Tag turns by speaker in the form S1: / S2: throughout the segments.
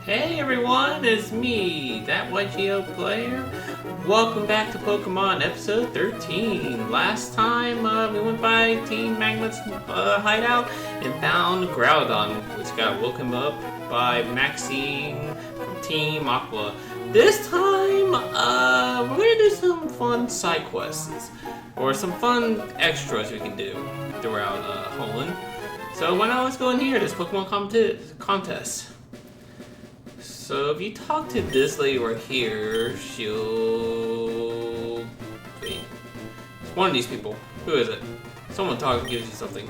S1: Hey everyone, it's me, that YGO player. Welcome back to Pokemon episode 13. Last time we went by Team Magma's hideout and found Groudon, which got woken up by Maxine from Team Aqua. This time, we're gonna do some fun side quests, or some fun extras we can do throughout Hoenn. So why not let's go in here, this Pokemon contest. So if you talk to this lady right here, she'll... Wait. It's one of these people. Who is it? Someone talks gives you something.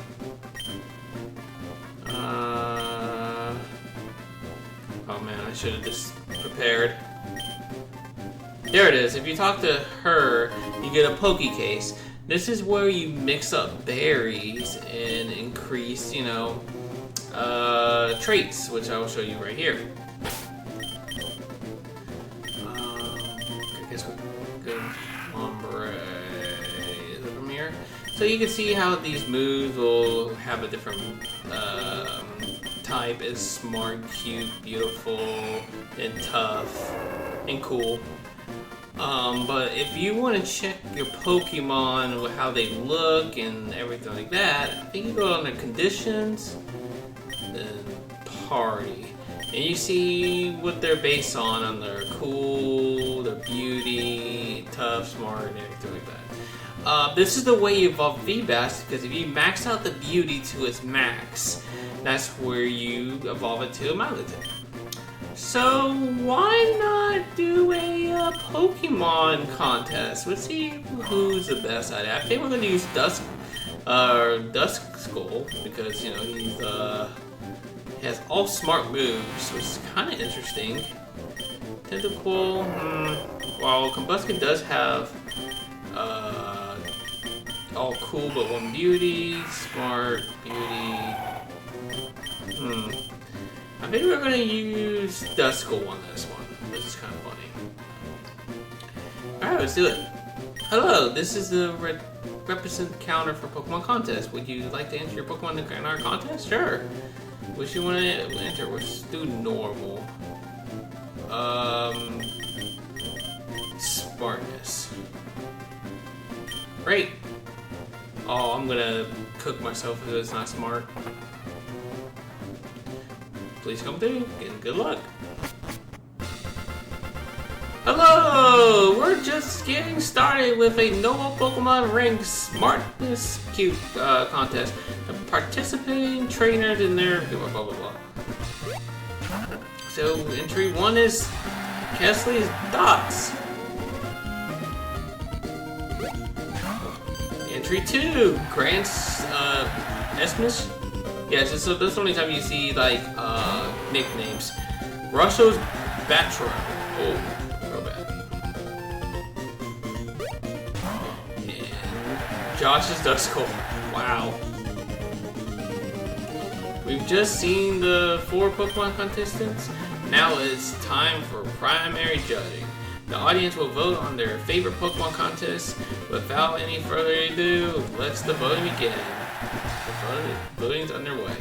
S1: Oh man, I should have just prepared. There it is. If you talk to her, you get a Poke Case. This is where you mix up berries and increase, traits, which I will show you right here. So you can see how these moves will have a different type. Is smart, cute, beautiful, and tough, and cool. But if you want to check your Pokemon, how they look and everything like that, I think you go on the conditions, then party. And you see what they're based on their cool, their beauty, tough, smart, and everything like that. This is the way you evolve Feebas, because if you max out the beauty to its max, that's where you evolve it to a Magnetic. So why not do a Pokemon contest? Let's see who's the best at it. I think we're gonna use Dusk Skull, because he has all smart moves, which is kind of interesting. Tentacle, while Combuskin does have all cool but one beauty, smart, beauty. I think we're gonna use Duskull on this one, which is kind of funny. Alright, let's do it. Hello, this is the represent counter for Pokemon contest. Would you like to enter your Pokemon in our contest? Sure. Which you want to enter? Let's do normal. Smartness. Great. Oh, I'm gonna cook myself if it's not smart. Please come through. Good luck. Hello! We're just getting started with a normal Pokemon ranked Smartness Cute contest. The participating trainers in there, blah blah blah. So entry 1 is Kesley's Dots. Entry 2, Grant's Esmus. Yeah, so that's the only time you see like nicknames. Russell's Batro. Oh, real bad. And Josh's Duskull. Wow. We've just seen the 4 Pokemon contestants. Now it's time for primary judging. The audience will vote on their favorite Pokemon contest. Without any further ado, let's the voting begin. The voting's underway.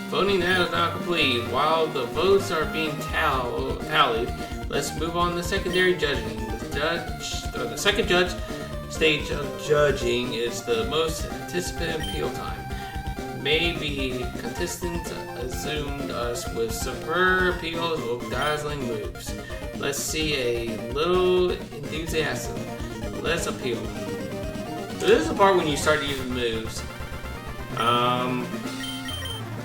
S1: Voting now is now complete. While the votes are being tallied, let's move on to secondary judging. The second stage of judging is the most anticipated appeal time. Maybe contestants assumed us with superb appeals with dazzling moves. Let's see a little enthusiasm. Let's appeal. So this is the part when you start using moves.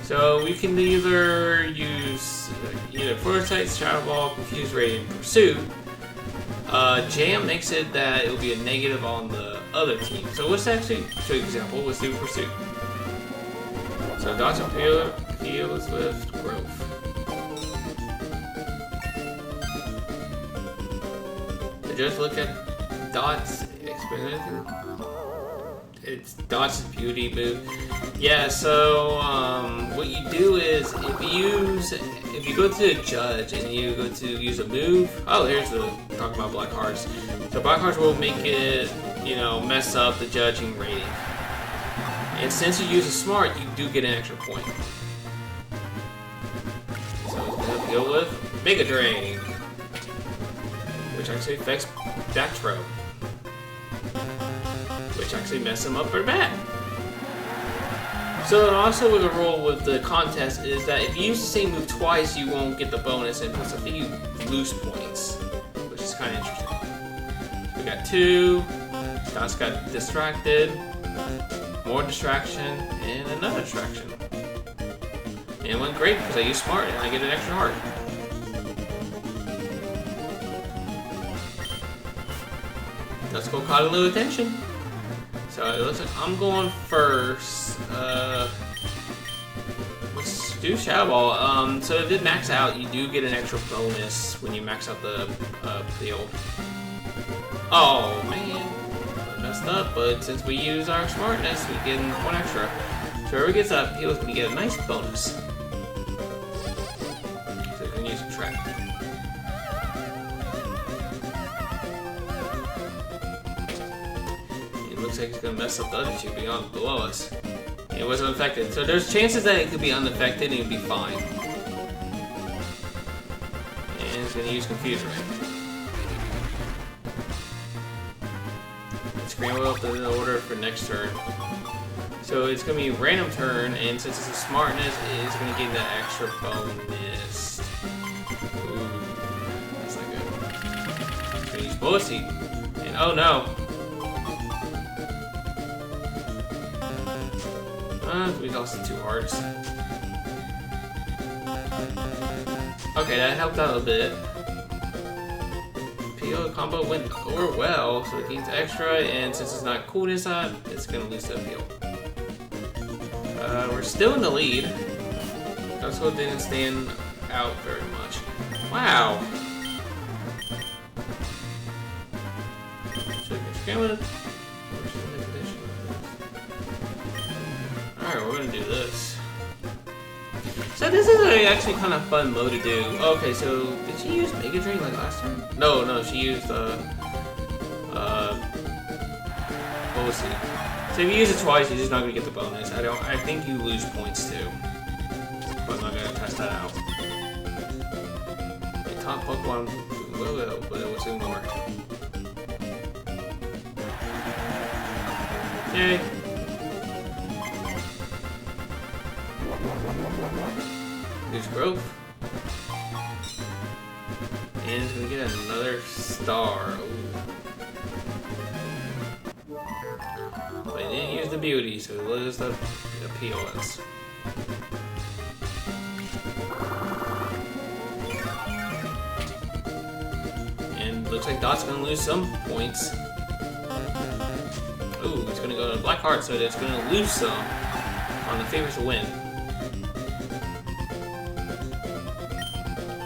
S1: So we can either use Foresight, Shadow Ball, Confuse Ray, and Pursuit. Jam makes it that it will be a negative on the other team. So let's actually show you an example. Let's do Pursuit. So Dodge appeals with Growth. So just look at Dot's experience. It's Dot's beauty move. Yeah, so what you do is if you go to a judge and you go to use a move. Oh, here's talking about Black Hearts. So Black Hearts will make it, mess up the judging rating. And since you use a smart, you do get an extra point. So go with Mega Drain, which actually affects Batro, which actually messes him up pretty bad. So also with the rule with the contest is that if you use the same move twice, you won't get the bonus, and plus I think you lose points, which is kind of interesting. We got 2. Dots got distracted, more distraction, and another distraction. And it went great because I used smart and I get an extra heart. Let's go caught a little attention. So it looks like I'm going first. Let's do Shadow Ball. So if it max out, you do get an extra bonus when you max out the field. Oh man, I messed up. But since we use our smartness, we get 1 extra. So whoever gets up, he's going to get a nice bonus. So we can use a trap. Looks like it's gonna mess up the other 2 beyond below us. It wasn't affected, so there's chances that it could be unaffected and it'd be fine. And it's gonna use Confuse Ray. Scramble up the order for next turn. So it's gonna be a random turn, and since it's a smartness, it's gonna give that extra bonus. Ooh, that's not good. It's gonna use Bullet Seed, and oh no. We lost 2 hearts. Okay, that helped out a bit. PO combo went over well, so it gains extra, and since it's not coolness up, it's gonna lose the appeal. We're still in the lead. Also didn't stand out very much. Wow. So scramble. Alright, we're gonna do this. So this is actually kind of fun mode to do. Okay, so did she use Mega Drain like last time? No, she used what was it? So if you use it twice, you're just not gonna get the bonus. I think you lose points too. But I'm not gonna test that out. The top Pokemon will, but it was more. Yay. Lose growth. And it's gonna get another star. Ooh. But it didn't use the beauty, so it loses the POS. And looks like Dot's gonna lose some points. Ooh, it's gonna go to Black Heart, so it's gonna lose some on the favors to win.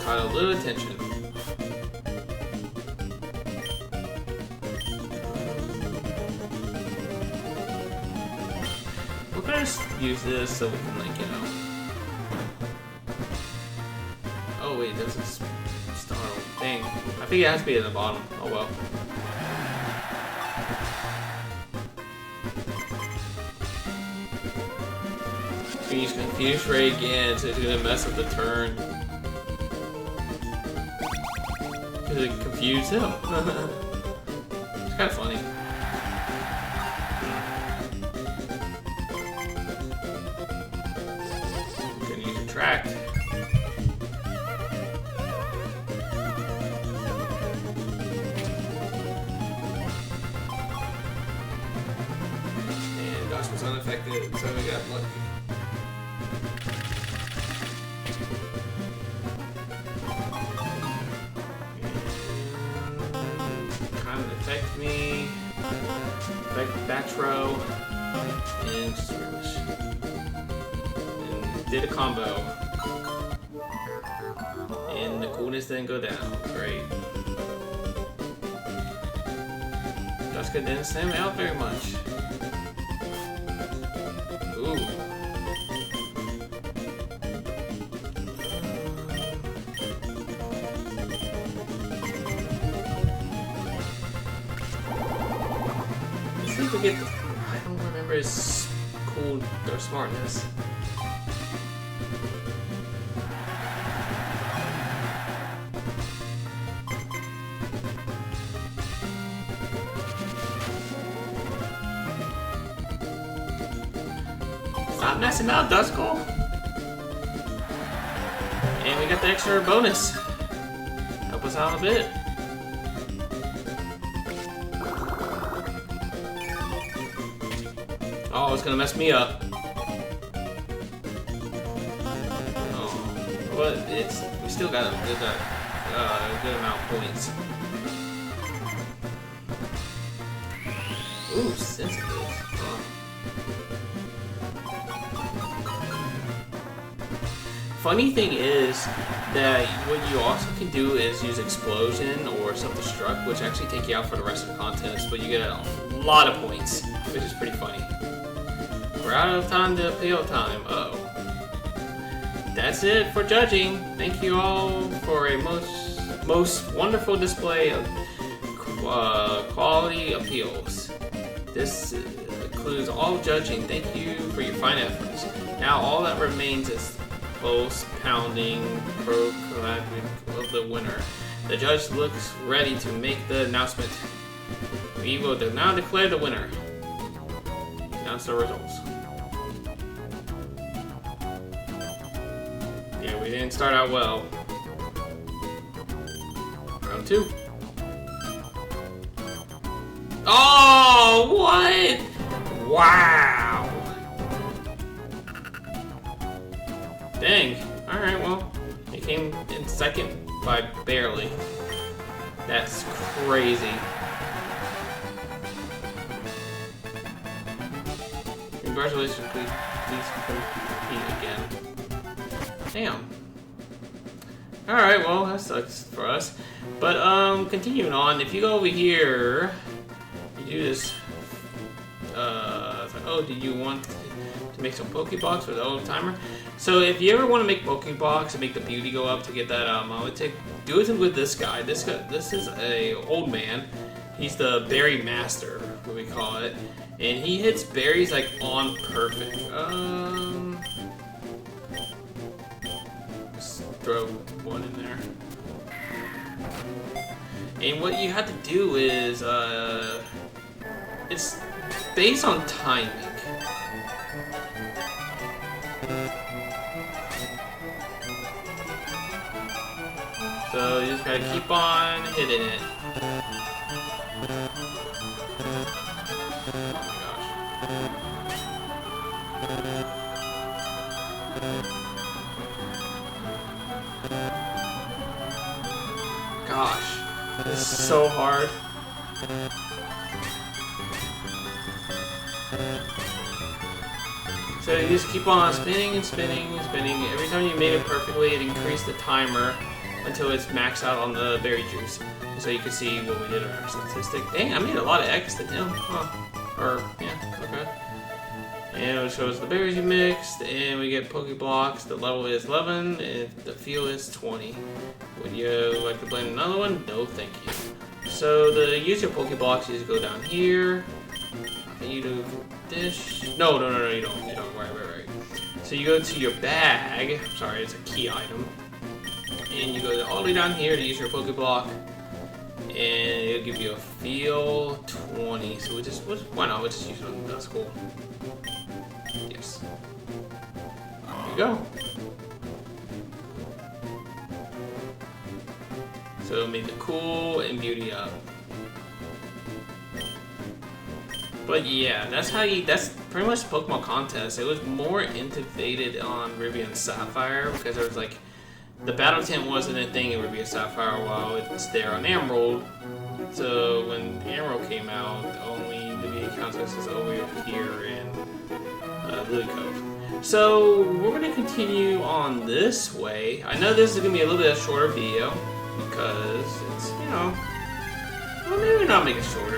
S1: Caught a little attention. We're gonna just use this so we can, like, you know. Oh wait, there's a star thing. I think it has to be at the bottom. Oh well. We use Confuse Ray again, so it's gonna mess up the turn. Because it confused him. It's kind of funny. I'm gonna use Attract. And Josh was unaffected, so we got lucky. Affect me, affect Batro, and Swish. And did a combo. And the coolness didn't go down. Great. Jessica didn't stand out very much. Ooh. Forget the, I don't remember his cool or smartness. not messing up, Duskull. And we got the extra bonus. Help us out a bit. Oh, it's gonna mess me up. Oh, but we still got a good amount of points. Ooh, sensitive. Funny thing is that what you also can do is use explosion or self-destruct, which actually take you out for the rest of the contest, but you get a lot of points, which is pretty funny. We're out of time to appeal time. Uh-oh. That's it for judging. Thank you all for a most wonderful display of quality appeals. This includes all judging. Thank you for your fine efforts. Now all that remains is post-pounding proclamation of the winner. The judge looks ready to make the announcement. We will now declare the winner. Announce the results. Yeah, we didn't start out well. Round 2. Oh, what? Wow. Dang. Alright, well, he came in second by barely. That's crazy. Congratulations, please compete again. Damn. Alright, well, that sucks for us. But, continuing on, if you go over here, you do this, it's like, oh, did you want to make some Pokeballs for the old timer? So if you ever want to make Pokeballs and make the beauty go up to get that, do it with this guy. This is a old man. He's the berry master, what we call it. And he hits berries like on perfect. Just throw one in there. And what you have to do is, it's based on timing. So you just gotta keep on hitting it. Gosh, this is so hard. So you just keep on spinning and spinning and spinning. Every time you made it perfectly, it increased the timer until it's maxed out on the berry juice. So you can see what we did on our statistic. Dang, I made a lot of X to him. Huh. Or, yeah, okay. And it shows the berries you mixed, and we get Pokeblocks. The level is 11, and the fuel is 20. Would you like to blend another one? No, thank you. So the use your Pokeblocks, you just go down here. And you do this. No, you don't. You don't. Right. So you go to your bag. Sorry, it's a key item. And you go all the way down here to use your Pokeblock. And it'll give you a feel 20. So why not? We'll just use it. That's cool. Yes. There you go. So make the cool and beauty up. But yeah, that's pretty much the Pokemon contest. It was more integrated on Ruby and Sapphire because there was like, the battle tent wasn't a thing in Ruby and Sapphire while it's there on Emerald. So when Emerald came out, only the beauty contest is over here in Lily Cove. So we're gonna continue on this way. I know this is gonna be a little bit of a shorter video because it's, you know, well, maybe not make it shorter.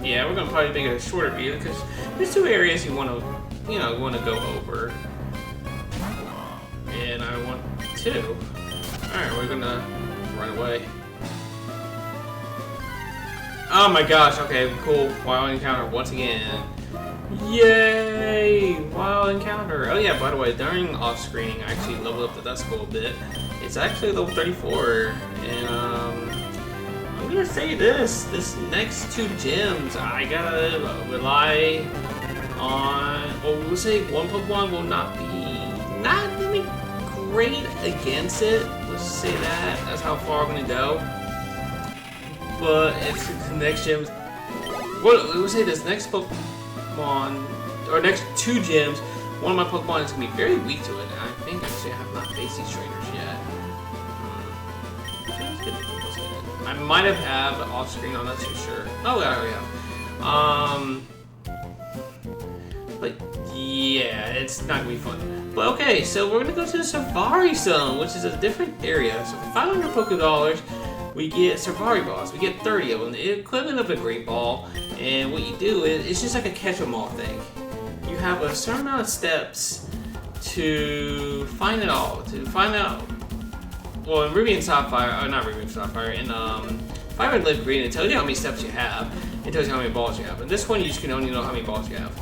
S1: Yeah, we're gonna probably make it a shorter video because there's two areas you want to go over, and I want to. All right, we're gonna run away. Oh my gosh! Okay, cool. Wild encounter once again. Yay! Wild encounter. Oh yeah, by the way, during off-screen, I actually leveled up the Duskull a bit. It's actually level 34, and I'm gonna say this next two gyms, I gotta rely well, we'll say one Pokemon will not really great against it. Let's just say that. That's how far I'm gonna go. But it's the next gym. Well, we'll say this next Pokemon, or next 2 gyms, one of my Pokemon is gonna be very weak to it. And I think actually I have not faced these trainers yet. I might have off screen. I'm not too sure. Oh, yeah, I already have. But yeah, it's not gonna be fun. But okay, so we're gonna go to the Safari Zone, which is a different area. So for 500 Pokédollars, we get Safari Balls. We get 30 of them, the equivalent of a Great Ball. And what you do is, it's just like a catch-em-all thing. You have a certain amount of steps to find it all. To find out. Well, in Ruby and Sapphire, not Ruby and Sapphire, in Fire Red Leaf Green, it tells you how many steps you have. It tells you how many balls you have. And this one, you just can only know how many balls you have.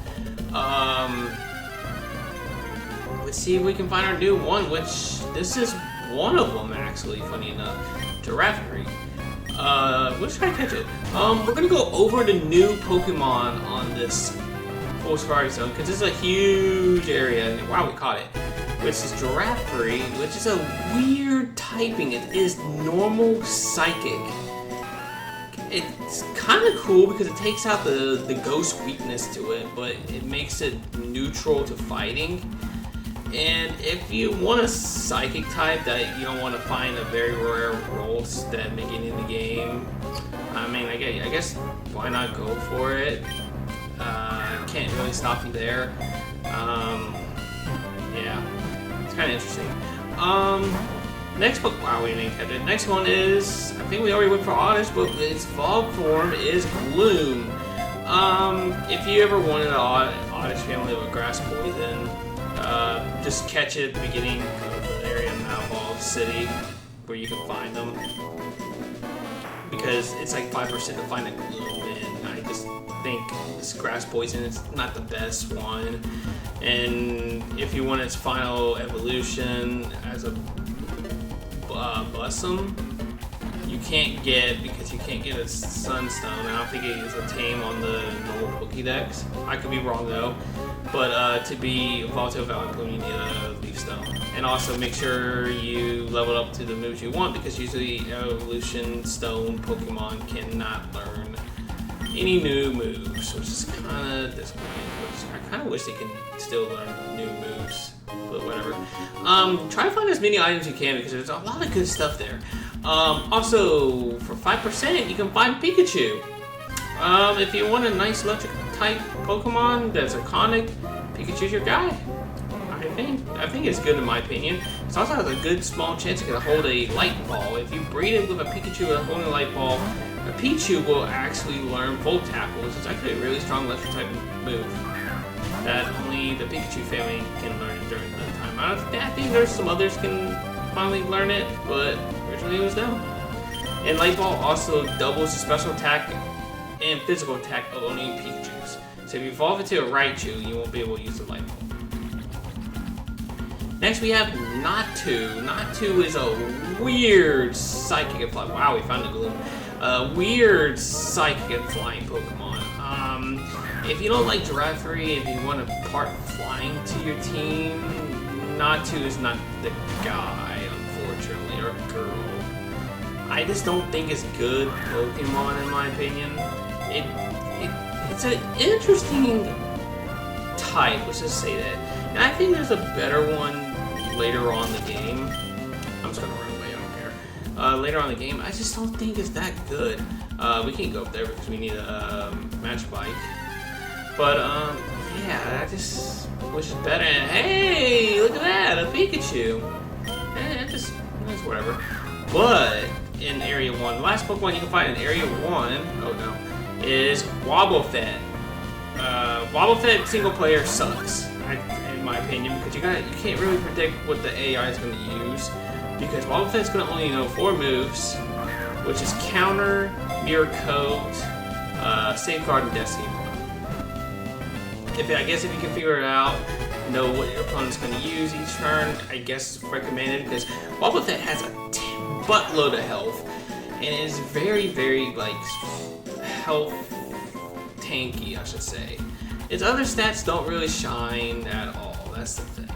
S1: Let's see if we can find our new one, which this is one of them actually, funny enough. Giraffe. We'll try to catch it. We're gonna go over the new Pokemon on this full Safari Zone, because this is a huge area. Wow, we caught it. Which is Giraffe, which is a weird typing. It is normal Psychic. It's kind of cool because it takes out the ghost weakness to it, but it makes it neutral to fighting. And if you want a Psychic type that you don't want to find a very rare role that beginning of the game, I mean, I guess why not go for it? Can't really stop you there. Yeah, it's kind of interesting. Next book, wow, we didn't catch it. Next one is, I think we already went for Oddish, but its evolved form is Gloom. If you ever wanted an Oddish family with grass poison, just catch it at the beginning of the area in Malval City where you can find them. Because it's like 5% to find a Gloom, and I just think this grass poison is not the best one. And if you want its final evolution as a Bussum, you can't get, because you can't get a Sunstone. I don't think it is a tame on the normal Pokédex. I could be wrong though. But to be evolved to a Valid Plume, you need a Leaf Stone. And also make sure you level up to the moves you want, because usually Evolution Stone Pokemon cannot learn any new moves, which is kind of disappointing. I kind of wish they could still learn new moves, but whatever. Try to find as many items you can, because there's a lot of good stuff there. Also, for 5%, you can find Pikachu. If you want a nice electric type Pokemon that's iconic, Pikachu's your guy. I think it's good in my opinion. It also has a good small chance it can hold a light ball. If you breed it with a Pikachu holding a light ball, a Pichu will actually learn Volt Tackle, which is actually a really strong electric type move that only the Pikachu family can learn during the time. I think there's some others can finally learn it, but originally it was them. And Light Ball also doubles the special attack and physical attack of only Pikachus. So if you evolve it to a Raichu, you won't be able to use the Light Ball. Next we have Natu. Natu is a weird Psychic and Flying. Wow, we found a Gloom. Weird Psychic and Flying Pokemon. If you don't like Giraffe, if you want to part Flying to your team, Natu is not the guy, unfortunately, or girl. I just don't think it's good Pokemon in my opinion. It's an interesting type, let's just say that. And I think there's a better one later on in the game. I'm just gonna run away, I don't care. Later on in the game, I just don't think it's that good. We can't go up there because we need a match bike. But yeah, I just wish it's better. And hey, look at that, a Pikachu. It's whatever. But in Area 1, the last Pokemon you can find in Area 1, oh no, is Wobbuffet. Wobbuffet single player sucks, in my opinion, because you can't really predict what the AI is going to use, because Wobbuffet is going to only know 4 moves, which is Counter, Mirror Coat, Safeguard, and Destiny Bond. I guess if you can figure it out, know what your opponent's going to use each turn, I guess it's recommended, because Wobbuffet has a buttload of health, and it is very, very, like, health tanky, I should say. its other stats don't really shine at all. That's the thing.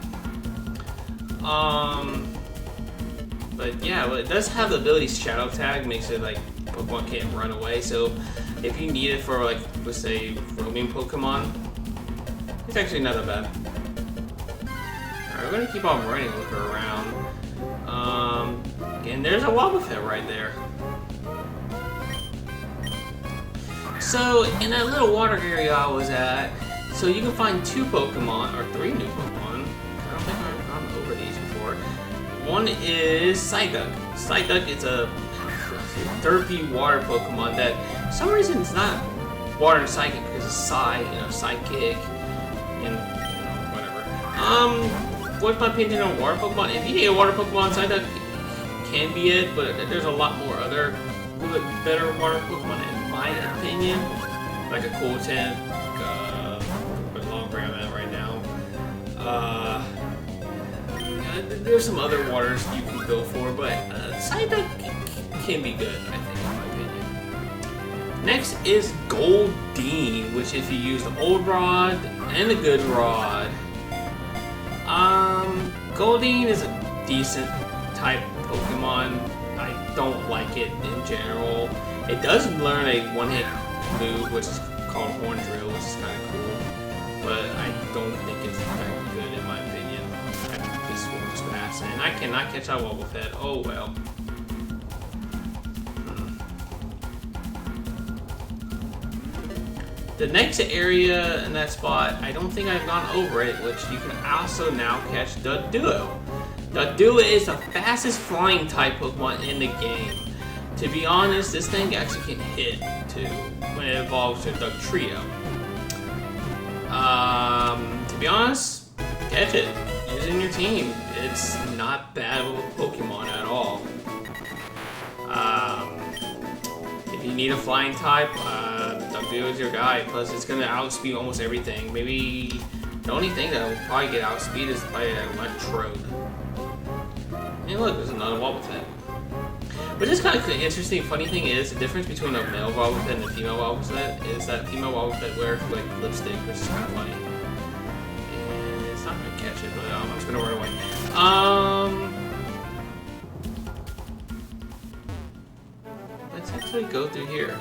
S1: But yeah, well, it does have the ability Shadow Tag, makes it like Pokemon can't run away. So if you need it for like, let's say, roaming Pokemon, it's actually not that bad. Alright, we're gonna keep on running, look around. And there's a Wobbuffet right there. So in that little water area I was at, so you can find 2 Pokemon, or 3 new Pokemon. I don't think I've gone over these before. One is Psyduck. Psyduck is a derpy water Pokemon that, for some reason, it's not water and psychic because it's psychic, and whatever. What's my opinion on water Pokemon? If you need a water Pokemon, Psyduck can be it, but there's a lot more other better water Pokemon in my opinion. Like a Cooltent, like long where I'm at right now. There's some other waters you can go for, but Psyduck can be good, I think, in my opinion. Next is Goldeen, which if you use the old rod and the good rod. Goldeen is a decent type Pokemon. I don't like it in general. It does learn a one-hit move, which is called Hoenn Drill, which is kind of cool. But I don't think it's that good in my opinion. This one just fast, and I cannot catch that Wobbuffet. Oh well. The next area in that spot, I don't think I've gone over it, which you can also now catch Duduo. Duduo is the fastest flying type Pokemon in the game. To be honest, this thing actually can hit too when it evolves to Dugtrio. To be honest, catch it. Use it in your team. It's not bad of a Pokemon at all. If you need a flying type, Duduo is your guy. Plus, it's gonna outspeed almost everything. Maybe the only thing that will probably get outspeed is probably an Electrode. And look, there's another Wobbuffet. Which is kind of interesting. Funny thing is, the difference between a male Wobbuffet and a female Wobbuffet is that female Wobbuffet wears like lipstick, which is kind of funny. And it's not gonna catch it, but I'm just gonna run away. Let's actually go through here.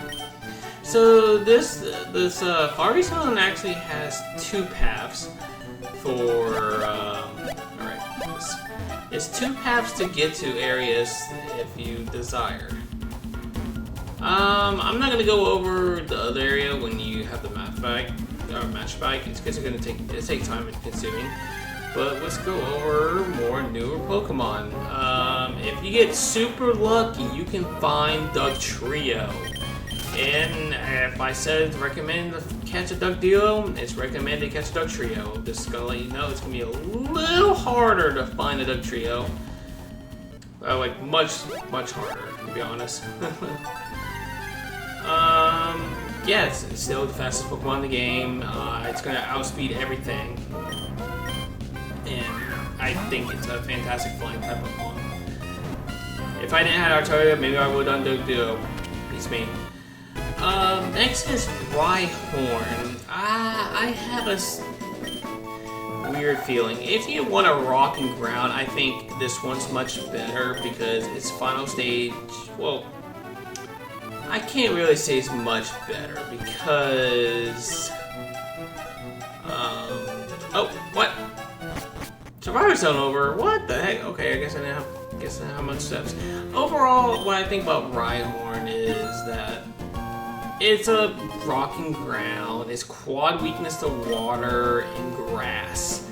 S1: So this Fiery Zone actually has 2 paths for. Alright. It's 2 paths to get to areas if you desire. I'm not gonna go over the other area when you have the match bike. It's because it's take time and consuming. But let's go over more newer Pokemon. If you get super lucky, you can find Dugtrio. And if I said recommend to catch a Duduo, it's recommended to catch a Dugtrio. Just gonna let you know it's gonna be a little harder to find a Dugtrio. Like much harder, to be honest. Yeah, it's still the fastest Pokemon in the game. It's gonna outspeed everything, and I think it's a fantastic flying type Pokemon. If I didn't have Artaria, maybe I would have done Duduo. Beats me. Next is Rhyhorn. I have a weird feeling. If you want a rock and ground, I think this one's much better because its final stage, well, I can't really say it's much better because, oh, what? Survivor Zone over, what the heck? Okay, I guess I didn't have much steps. Overall, what I think about Rhyhorn is that it's a rock and ground. It's quad weakness to water and grass.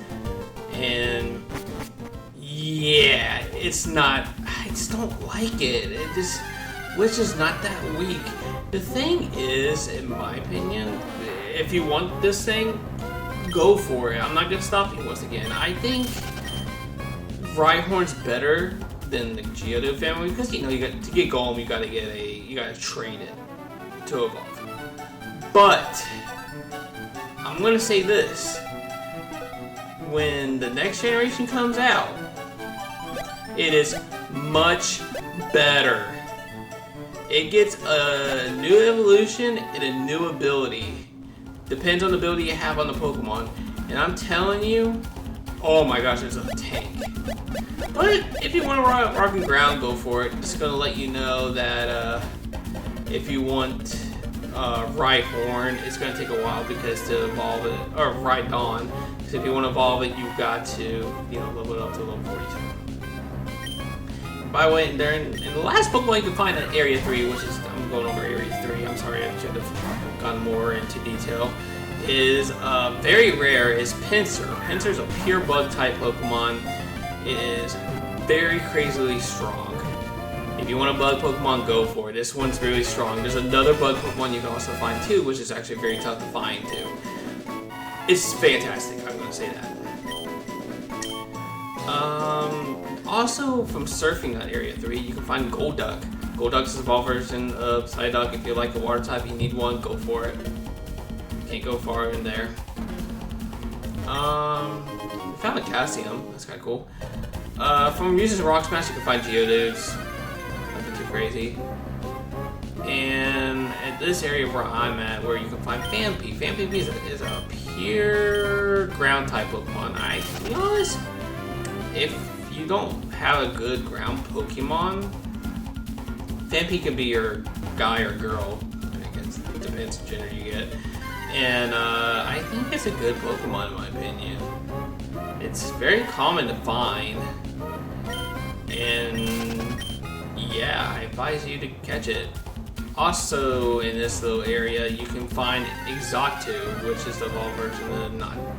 S1: And yeah, it's not, I just don't like it. Which is not that weak. The thing is, in my opinion, if you want this thing, go for it. I'm not gonna stop you once again. I think Rhyhorn's better than the Geodude family because you know to get Golem you gotta train it to evolve. But I'm gonna say this: when the next generation comes out, it is much better. It gets a new evolution and a new ability. Depends on the ability you have on the Pokemon. And I'm telling you, oh my gosh, there's a tank. But if you want to rock and ground, go for it. Just gonna let you know that if you want Hoenn, it's gonna take a while because to evolve it, or Dawn. Because if you want to evolve it, you've got to, level it up to level 42. By the way, in the last Pokemon you can find in Area 3, which is, I'm going over Area 3, I'm sorry, I should have gone more into detail, is very rare, is Pinsir. Pinsir's a pure bug type Pokemon. It is very crazily strong. If you want a bug Pokemon, go for it. This one's really strong. There's another bug Pokemon you can also find too, which is actually very tough to find too. It's fantastic, I'm going to say that. Also, from surfing on Area 3, you can find Golduck. Golduck's the evolved version of Psyduck. If you like a water type, you need one, go for it. Can't go far in there. We found a Calcium. That's kind of cool. From using Rock Smash, you can find Geodudes. Nothing too crazy. And at this area where I'm at, where you can find Phanpy. Phanpy is a pure ground type Pokemon. To be honest, if you don't have a good ground Pokemon, Phanpy can be your guy or girl. I guess it depends what gender you get. And I think it's a good Pokemon in my opinion. It's very common to find. And yeah, I advise you to catch it. Also, in this little area, you can find Exotu, which is the evolved version of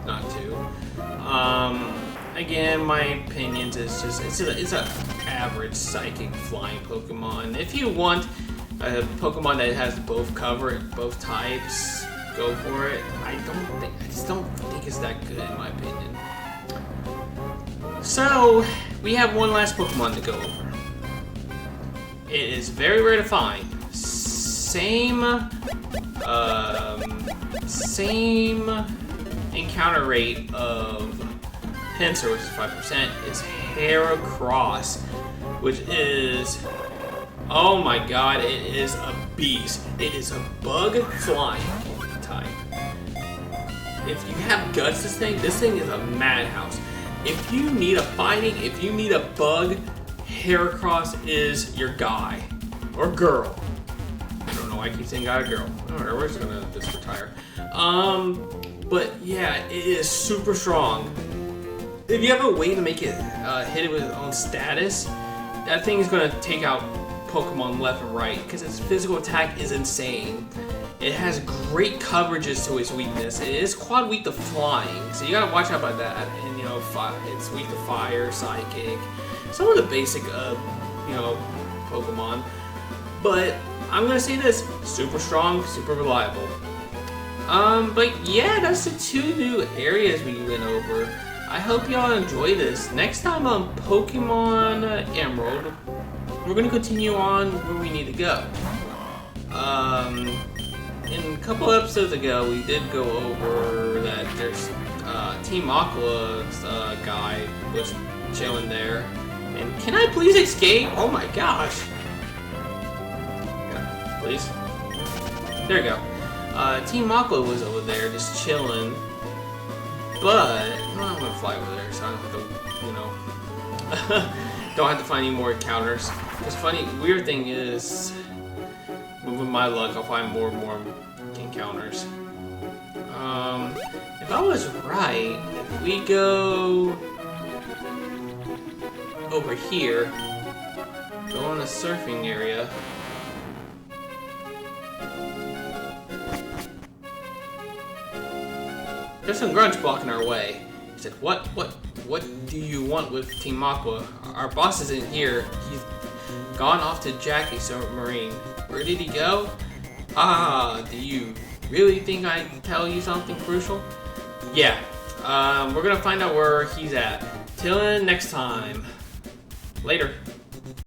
S1: Noctu. Again, my opinions is just it's an average psychic flying Pokemon. If you want a Pokemon that has both types, go for it. I just don't think it's that good in my opinion. So we have one last Pokemon to go over. It is very rare to find. Same encounter rate of Pinsir, which is 5%, is Heracross, which is, oh my god, it is a beast. It is a bug flying type. If you have guts, this thing is a madhouse. If you need a fighting, if you need a bug, Heracross is your guy or girl. I don't know why I keep saying guy or girl. Alright, we're just gonna just retire. But yeah, it is super strong. If you have a way to make it hit it with its own status, that thing is gonna take out Pokemon left and right because its physical attack is insane. It has great coverages to its weakness. It is quad weak to flying, so you gotta watch out about that. And it's weak to fire, psychic, some of the basic Pokemon. But I'm gonna say this: super strong, super reliable. But yeah, that's the 2 new areas we went over. I hope y'all enjoy this. Next time on Pokemon Emerald, we're gonna continue on where we need to go. In a couple episodes ago, we did go over that there's Team Aqua's guy was chilling there. And can I please escape? Oh my gosh. Yeah, please. There you go. Team Aqua was over there just chilling. But I'm gonna fly over there so I don't have to, don't have to find any more encounters. It's funny, weird thing is, with my luck, I'll find more and more encounters. If I was right, if we go over here, go on the surfing area. There's some grunts blocking our way. He said, what do you want with Team Aqua? Our boss isn't here. He's gone off to Jackie Submarine. Where did he go? Do you really think I can tell you something crucial? Yeah, we're gonna find out where he's at. Till next time. Later.